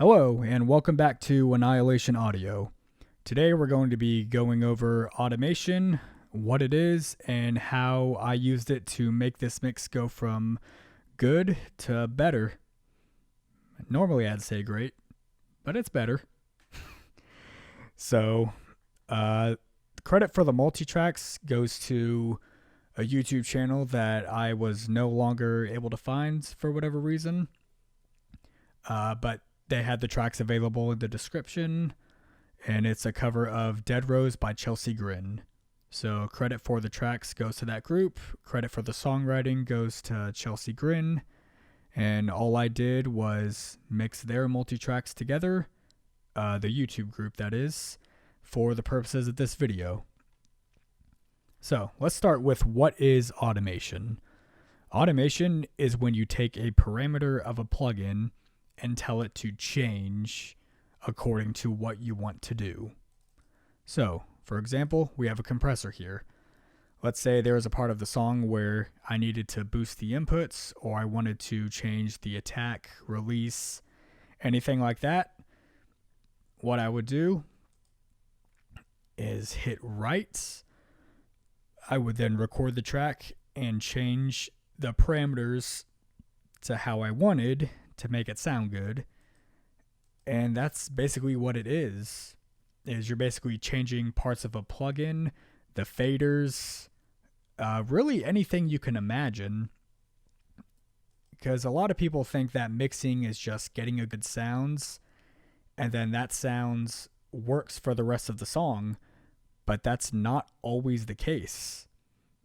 Hello, and welcome back to Annihilation Audio. Today we're going to be going over automation, what it is, and how I used it to make this mix go from good to better. Normally I'd say great, but it's better. So, credit for the multi-tracks goes to a YouTube channel that I was no longer able to find for whatever reason. But they had the tracks available in the description, and it's a cover of Dead Rose by Chelsea Grin. So credit for the tracks goes to that group, credit for the songwriting goes to Chelsea Grin, and all I did was mix their multi-tracks together, the YouTube group that is, for the purposes of this video. So let's start with what is automation. Automation is when you take a parameter of a plugin and tell it to change according to what you want to do. So, for example, we have a compressor here. Let's say there was a part of the song where I needed to boost the inputs, or I wanted to change the attack, release, anything like that. What I would do is hit write. I would then record the track and change the parameters to how I wanted to make it sound good. And that's basically what it is you're basically changing parts of a plugin, the faders, really anything you can imagine. Because a lot of people think that mixing is just getting a good sounds, and then that sounds works for the rest of the song, but that's not always the case.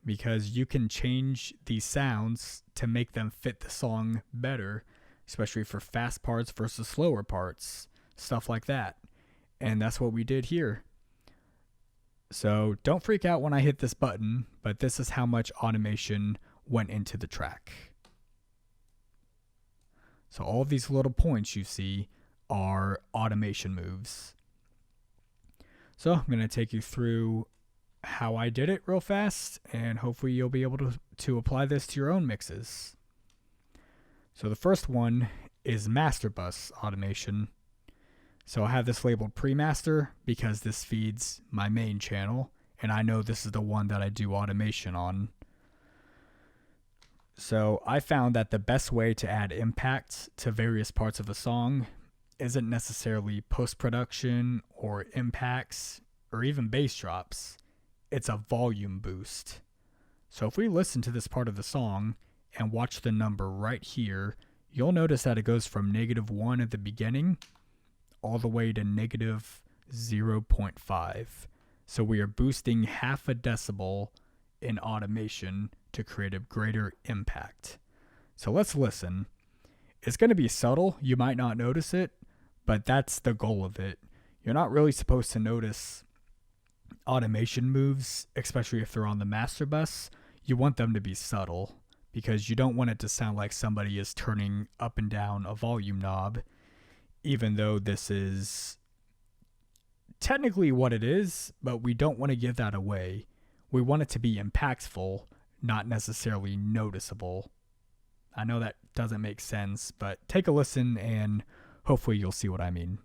Because you can change these sounds to make them fit the song better, especially for fast parts versus slower parts, stuff like that. And that's what we did here. So don't freak out when I hit this button, but this is how much automation went into the track. So all of these little points you see are automation moves. So I'm going to take you through how I did it real fast, and hopefully you'll be able to apply this to your own mixes. So the first one is master bus automation. So I have this labeled pre-master because this feeds my main channel, and I know this is the one that I do automation on. So I found that the best way to add impact to various parts of a song isn't necessarily post-production or impacts or even bass drops. It's a volume boost. So if we listen to this part of the song and watch the number right here, you'll notice that it goes from -1 at the beginning all the way to -0.5. So we are boosting half a decibel in automation to create a greater impact. So let's listen. It's going to be subtle. You might not notice it, but that's the goal of it. You're not really supposed to notice automation moves, especially if they're on the master bus. You want them to be subtle, because you don't want it to sound like somebody is turning up and down a volume knob, even though this is technically what it is, but we don't want to give that away. We want it to be impactful, not necessarily noticeable. I know that doesn't make sense, but take a listen and hopefully you'll see what I mean.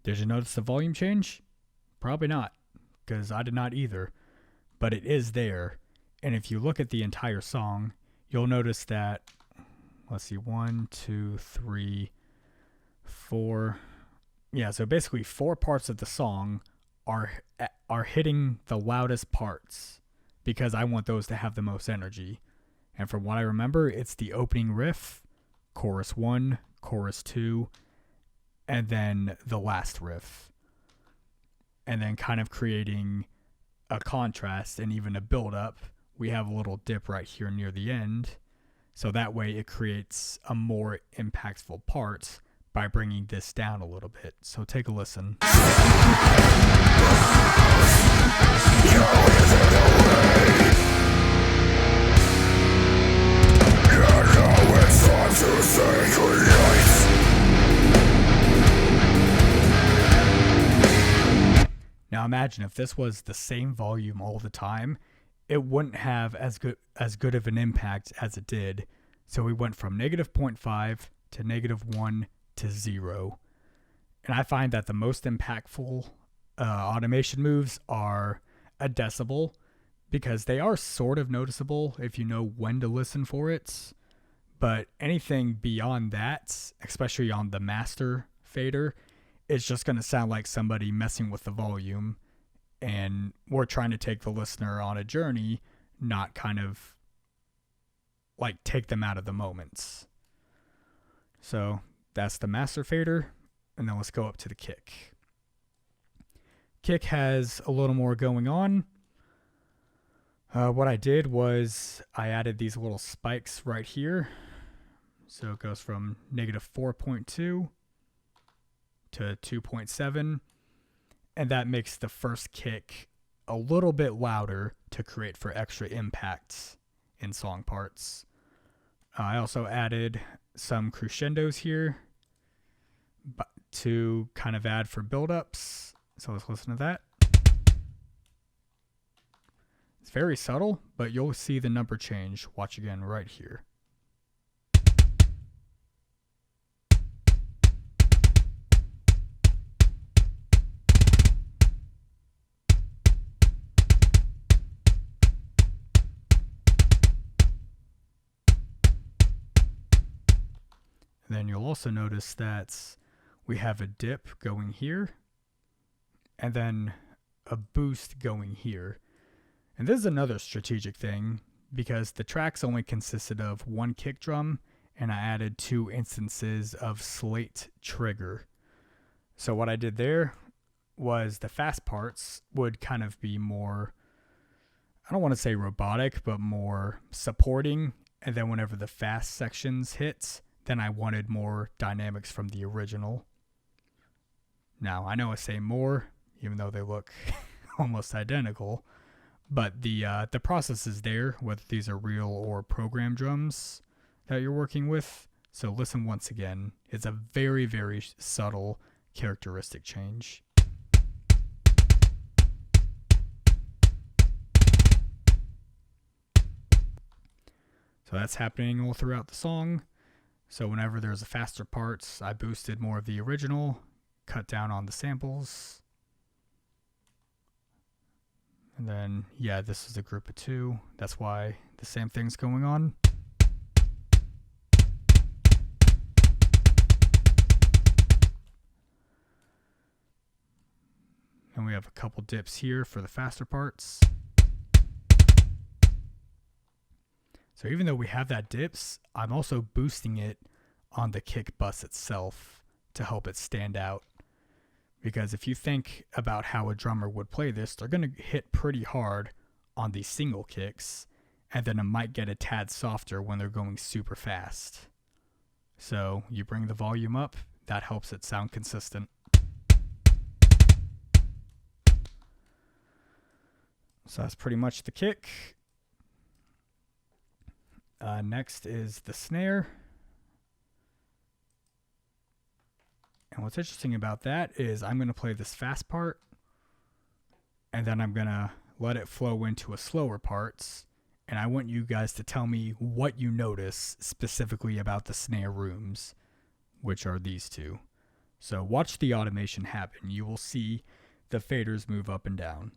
Did you notice the volume change? Probably not, because I did not either, but it is there. And if you look at the entire song, you'll notice that, let's see, 1, 2, 3, 4. Yeah, so basically 4 parts of the song are hitting the loudest parts, because I want those to have the most energy. And from what I remember, it's the opening riff, chorus 1, chorus 2, and then the last riff. And then kind of creating a contrast and even a build-up. We have a little dip right here near the end. So that way it creates a more impactful part by bringing this down a little bit. So take a listen. Now imagine if this was the same volume all the time, it wouldn't have as good of an impact as it did. So we went from negative 0.5 to negative 1 to 0. And I find that the most impactful automation moves are a decibel, because they are sort of noticeable if you know when to listen for it. But anything beyond that, especially on the master fader, it's just going to sound like somebody messing with the volume. And we're trying to take the listener on a journey, not kind of like take them out of the moments. So that's the master fader. And then let's go up to the kick. Kick has a little more going on. What I did was I added these little spikes right here. So it goes from negative 4.2 to 2.7. And that makes the first kick a little bit louder to create for extra impacts in song parts. I also added some crescendos here to kind of add for build-ups. So let's listen to that. It's very subtle, but you'll see the number change. Watch again right here. And then you'll also notice that we have a dip going here and then a boost going here. And this is another strategic thing, because the tracks only consisted of one kick drum, and I added 2 instances of slate trigger. So what I did there was the fast parts would kind of be more, I don't want to say robotic, but more supporting. And then whenever the fast sections hit, then I wanted more dynamics from the original. Now, I know I say more, even though they look almost identical, but the process is there, whether these are real or program drums that you're working with. So listen once again. It's a very, very subtle characteristic change. So that's happening all throughout the song. So whenever there's a faster parts, I boosted more of the original, cut down on the samples. And then, yeah, this is a group of 2. That's why the same thing's going on. And we have a couple dips here for the faster parts. So even though we have that dips, I'm also boosting it on the kick bus itself to help it stand out. Because if you think about how a drummer would play this, they're going to hit pretty hard on these single kicks, and then it might get a tad softer when they're going super fast. So you bring the volume up, that helps it sound consistent. So that's pretty much the kick. Next is the snare. And what's interesting about that is I'm going to play this fast part, and then I'm going to let it flow into a slower parts. And I want you guys to tell me what you notice specifically about the snare rooms, which are these 2. So watch the automation happen. You will see the faders move up and down.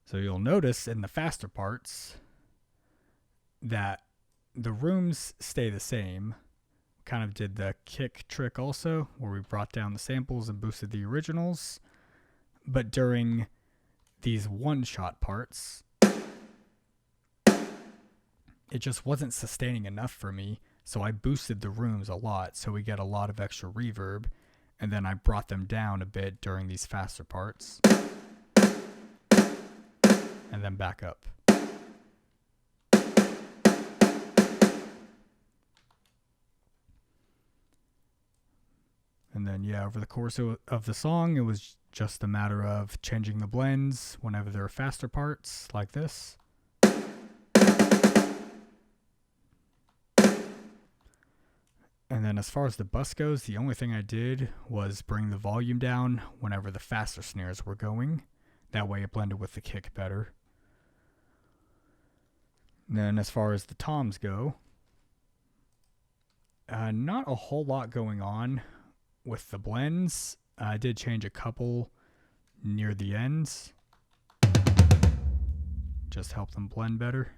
So you'll notice in the faster parts that the rooms stay the same. Kind of did the kick trick also, where we brought down the samples and boosted the originals. But during these one-shot parts, it just wasn't sustaining enough for me. So I boosted the rooms a lot so we get a lot of extra reverb. And then I brought them down a bit during these faster parts. and then back up. And then, yeah, over the course of the song, it was just a matter of changing the blends whenever there are faster parts, like this. And then as far as the bus goes, the only thing I did was bring the volume down whenever the faster snares were going. That way it blended with the kick better. And then as far as the toms go, not a whole lot going on with the blends. I did change a couple near the ends. Just help them blend better.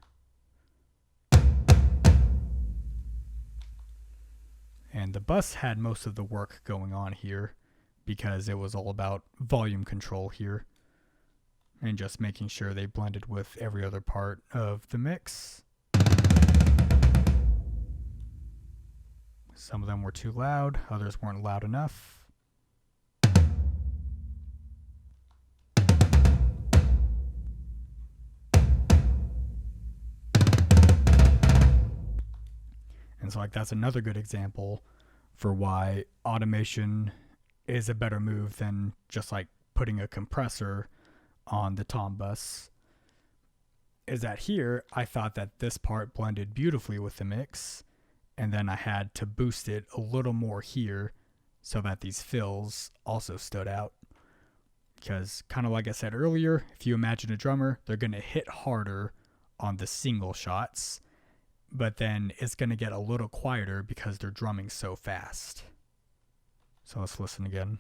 And the bus had most of the work going on here because it was all about volume control here and just making sure they blended with every other part of the mix. Some of them were too loud, others weren't loud enough. And so that's another good example for why automation is a better move than just putting a compressor on the tom bus. Is that here, I thought that this part blended beautifully with the mix, and then I had to boost it a little more here so that these fills also stood out. Because kind of like I said earlier, if you imagine a drummer, they're going to hit harder on the single shots, but then it's going to get a little quieter because they're drumming so fast. So let's listen again.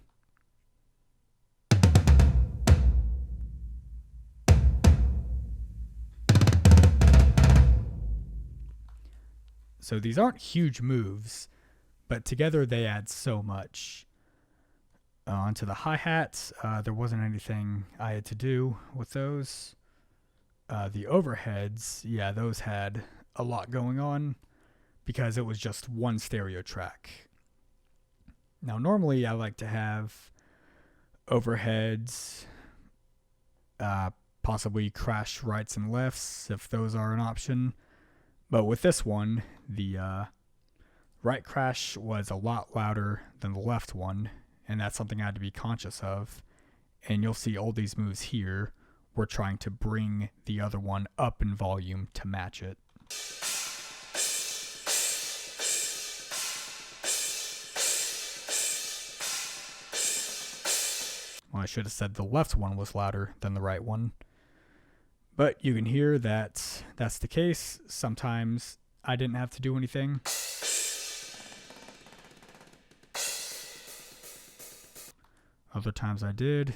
So these aren't huge moves, but together they add so much. Onto the hi-hats, there wasn't anything I had to do with those. The overheads, yeah, those had a lot going on because it was just one stereo track. Now, normally I like to have overheads, possibly crash rights and lefts if those are an option. But with this one, the right crash was a lot louder than the left one, and that's something I had to be conscious of. And you'll see all these moves here, we're trying to bring the other one up in volume to match it. Well, I should have said the left one was louder than the right one. But you can hear that that's the case. Sometimes I didn't have to do anything. Other times I did.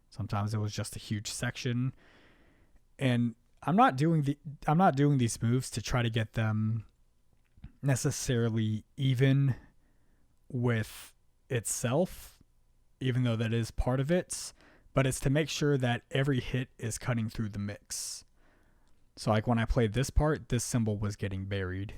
Sometimes it was just a huge section. And I'm not doing these moves to try to get them necessarily even with itself, even though that is part of it, but it's to make sure that every hit is cutting through the mix. So when I played this part, this cymbal was getting buried.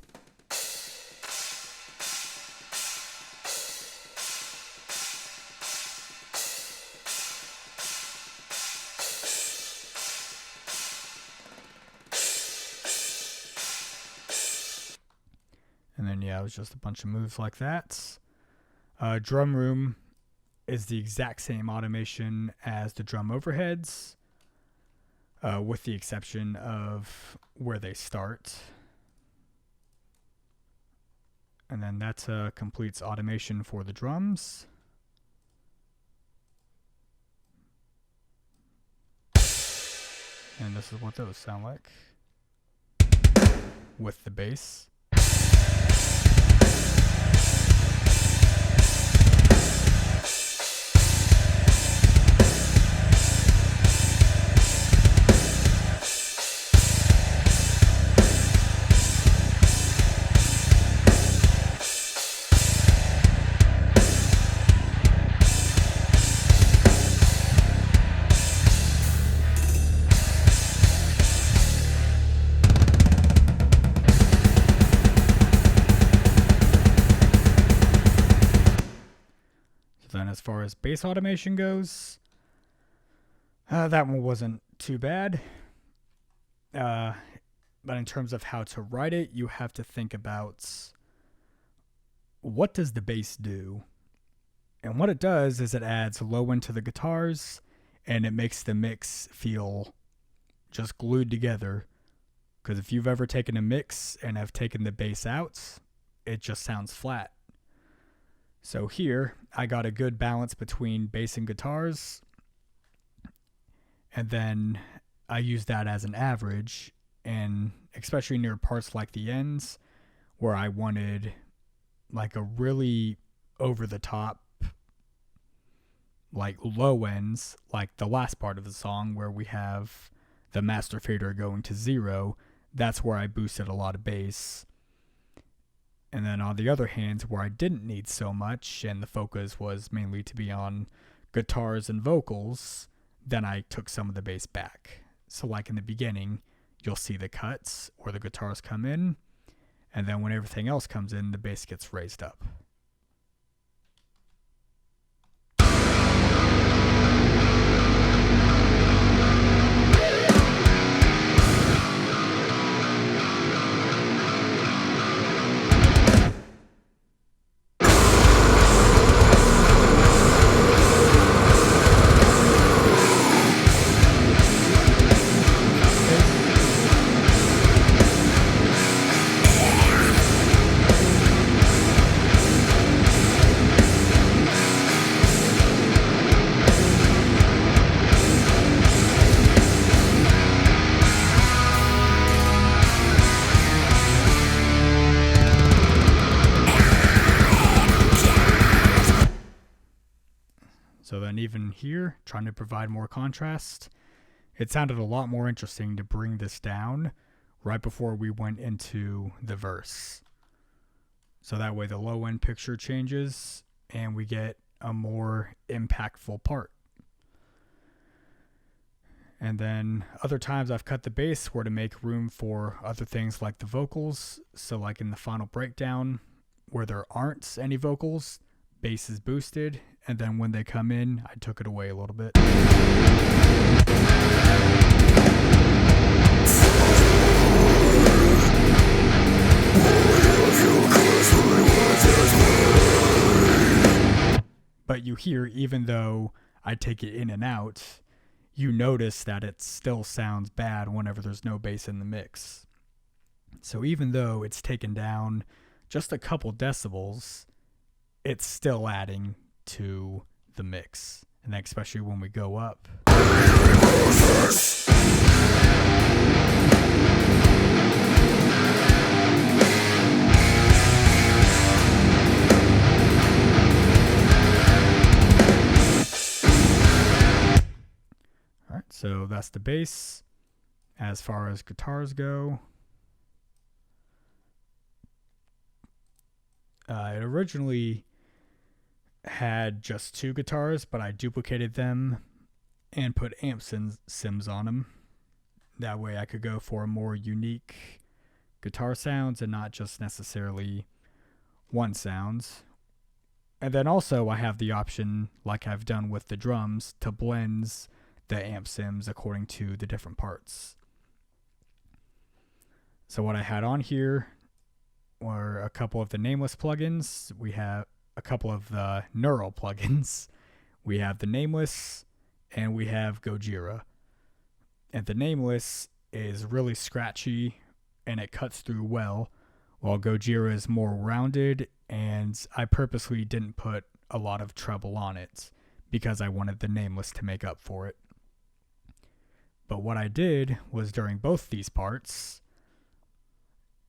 And then, yeah, it was just a bunch of moves like that. Drum room is the exact same automation as the drum overheads, with the exception of where they start. And then that completes automation for the drums. And this is what those sound like with the bass. Then as far as bass automation goes, that one wasn't too bad. But in terms of how to write it, you have to think about what does the bass do? And what it does is it adds low end to the guitars and it makes the mix feel just glued together. Because if you've ever taken a mix and have taken the bass out, it just sounds flat. So here, I got a good balance between bass and guitars. And then I use that as an average. And especially near parts like the ends, where I wanted like a really over the top, like low ends, like the last part of the song where we have the master fader going to 0, that's where I boosted a lot of bass. And then on the other hand, where I didn't need so much and the focus was mainly to be on guitars and vocals, then I took some of the bass back. So like in the beginning, you'll see the cuts or the guitars come in, and then when everything else comes in, the bass gets raised up. So then even here, trying to provide more contrast, it sounded a lot more interesting to bring this down right before we went into the verse. So that way the low end picture changes and we get a more impactful part. And then other times I've cut the bass were to make room for other things like the vocals. So like in the final breakdown where there aren't any vocals, bass is boosted, and then when they come in, I took it away a little bit. But you hear, even though I take it in and out, you notice that it still sounds bad whenever there's no bass in the mix. So even though it's taken down just a couple decibels, it's still adding to the mix, and especially when we go up. Alright, so that's the bass. As far as guitars go, it originally had just 2 guitars, but I duplicated them and put amp sims on them. That way I could go for more unique guitar sounds and not just necessarily one sounds. And then also I have the option, like I've done with the drums, to blend the amp sims according to the different parts. So what I had on here were a couple of the nameless plugins. We have a couple of the neural plugins. We have the nameless and we have Gojira. And the nameless is really scratchy and it cuts through well, while Gojira is more rounded, and I purposely didn't put a lot of treble on it because I wanted the nameless to make up for it. But what I did was during both these parts,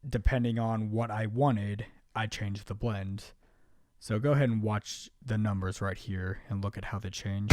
depending on what I wanted, I changed the blend. So go ahead and watch the numbers right here and look at how they change.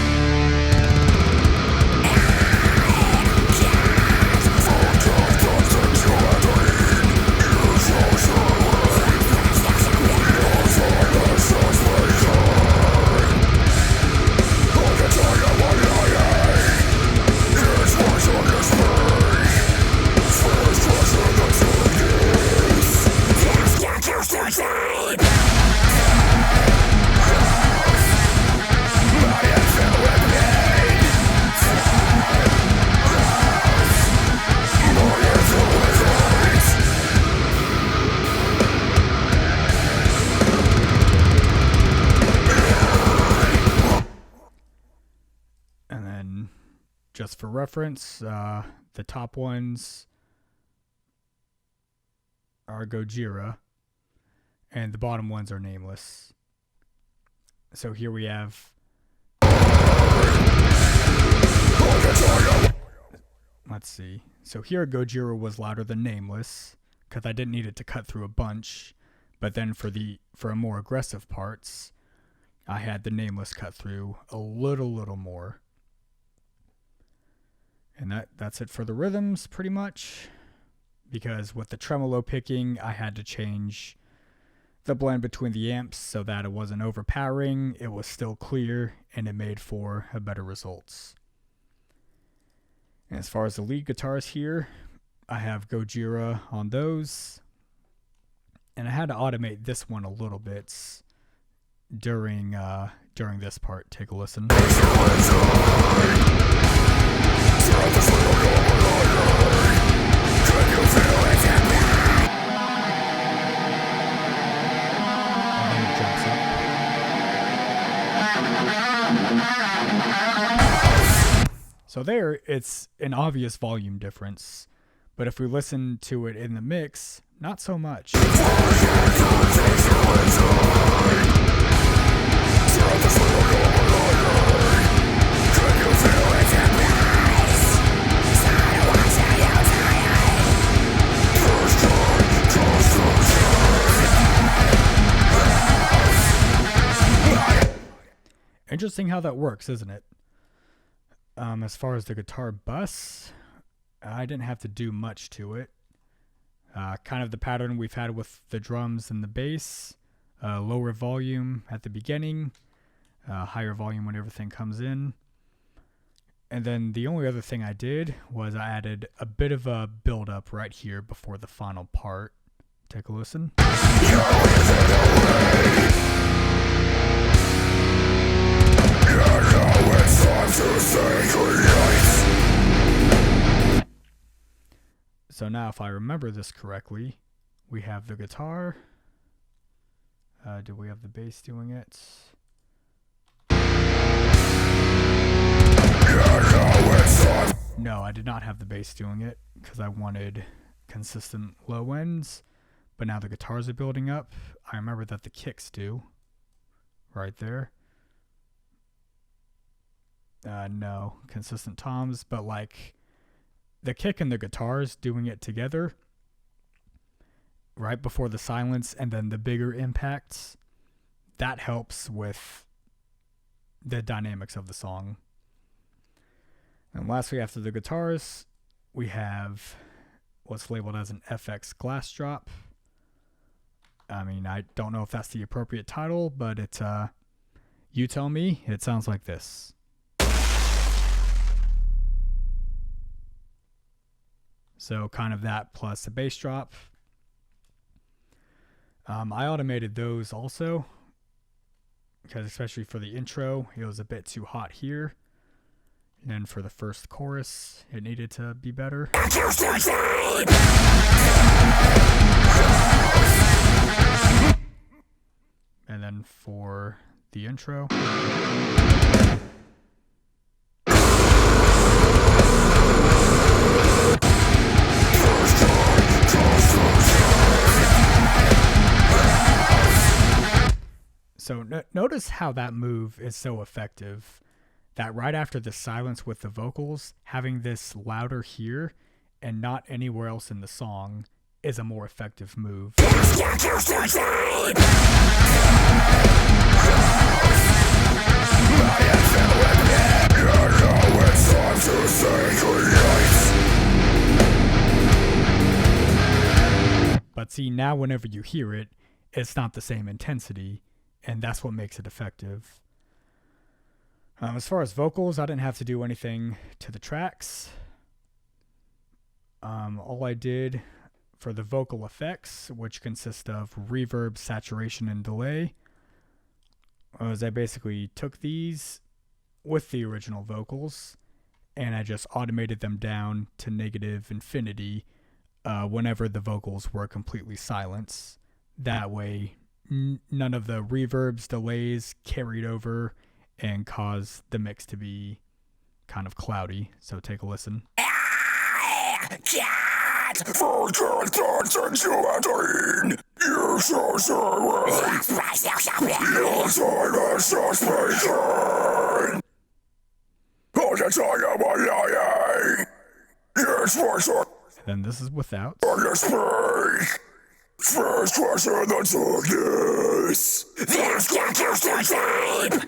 for reference, the top ones are Gojira, and the bottom ones are nameless. So here we have. Let's see. So here Gojira was louder than nameless because I didn't need it to cut through a bunch. But then for more aggressive parts, I had the nameless cut through a little more. And that's it for the rhythms, pretty much. Because with the tremolo picking, I had to change the blend between the amps so that it wasn't overpowering, it was still clear, and it made for a better results. And as far as the lead guitars here, I have Gojira on those. And I had to automate this one a little bit during this part. Take a listen. So there, it's an obvious volume difference, but if we listen to it in the mix, not so much. Interesting how that works, isn't it? As far as the guitar bus, I didn't have to do much to it. Kind of the pattern we've had with the drums and the bass. Lower volume at the beginning, higher volume when everything comes in. And then the only other thing I did was I added a bit of a build-up right here before the final part. Take a listen. So now if I remember this correctly, we have the guitar. Do we have the bass doing it? No, I did not have the bass doing it because I wanted consistent low ends. But now the guitars are building up. I remember that the kicks do. Right there. No, consistent toms, but like the kick and the guitars doing it together right before the silence and then the bigger impacts, that helps with the dynamics of the song. And lastly, after the guitars, we have what's labeled as an FX glass drop. I mean, I don't know if that's the appropriate title, but it's you tell me. It sounds like this. So kind of that plus a bass drop. I automated those also because especially for the intro, it was a bit too hot here. And for the first chorus, it needed to be better. And then for the intro. So notice how that move is so effective, that right after the silence with the vocals, having this louder here and not anywhere else in the song is a more effective move. But see, now whenever you hear it, it's not the same intensity. And that's what makes it effective. As far as vocals, I didn't have to do anything to the tracks. All I did for the vocal effects, which consist of reverb, saturation, and delay, was I basically took these with the original vocals and I just automated them down to negative infinity whenever the vocals were completely silent. That way, none of the reverbs, delays carried over and caused the mix to be kind of cloudy. So take a listen. Cat! Forget that sentimentalin! You shall serve your silent suspicion! Hold the time of my lying! Yes, voice on Then this is without. the space! First question the darkness! This cat is too deep!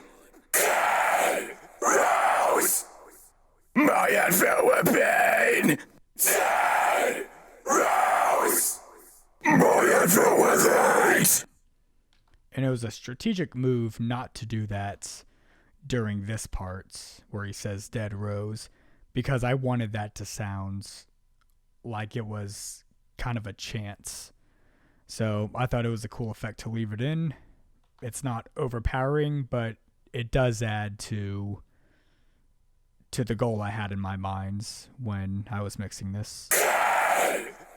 Rose! My head filled with pain! Rose! My head filled with hate! And it was a strategic move not to do that during this part where he says dead rose, because I wanted that to sound like it was kind of a chant. So I thought it was a cool effect to leave it in. It's not overpowering, but it does add to the goal I had in my mind when I was mixing this.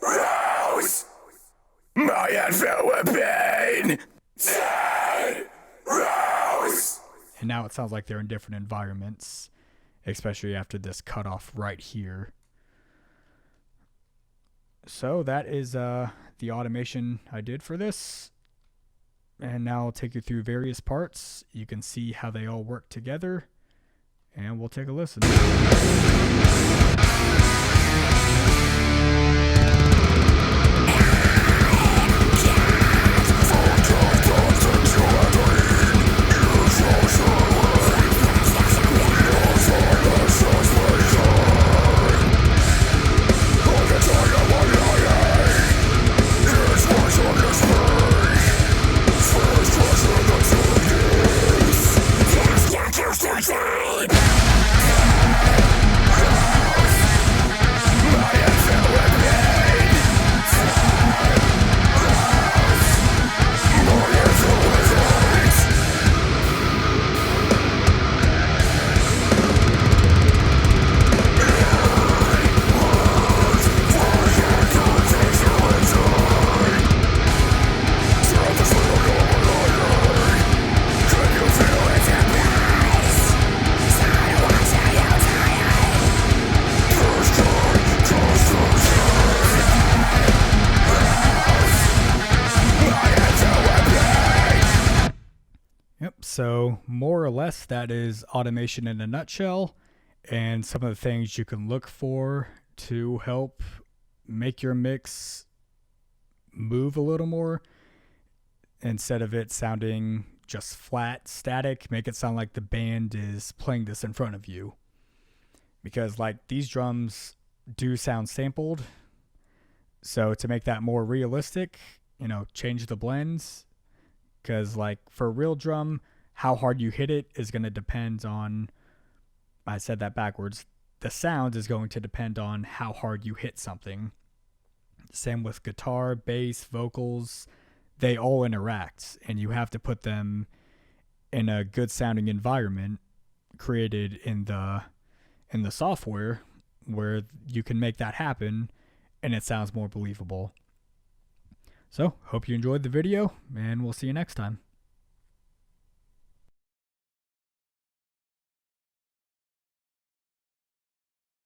Rose! My head filled with pain! Rose! And now it sounds like they're in different environments, especially after this cutoff right here. So that is the automation I did for this. And now I'll take you through various parts. You can see how they all work together. And we'll take a listen. So more or less that is automation in a nutshell, and some of the things you can look for to help make your mix move a little more. Instead of it sounding just flat, static, make it sound like the band is playing this in front of you. Because like these drums do sound sampled, so to make that more realistic, change the blends. Because like for a real drum, how hard you hit it is going to depend on, I said that backwards, the sound is going to depend on how hard you hit something. Same with guitar, bass, vocals, they all interact, and you have to put them in a good sounding environment created in the software where you can make that happen and it sounds more believable. So, hope you enjoyed the video, and we'll see you next time.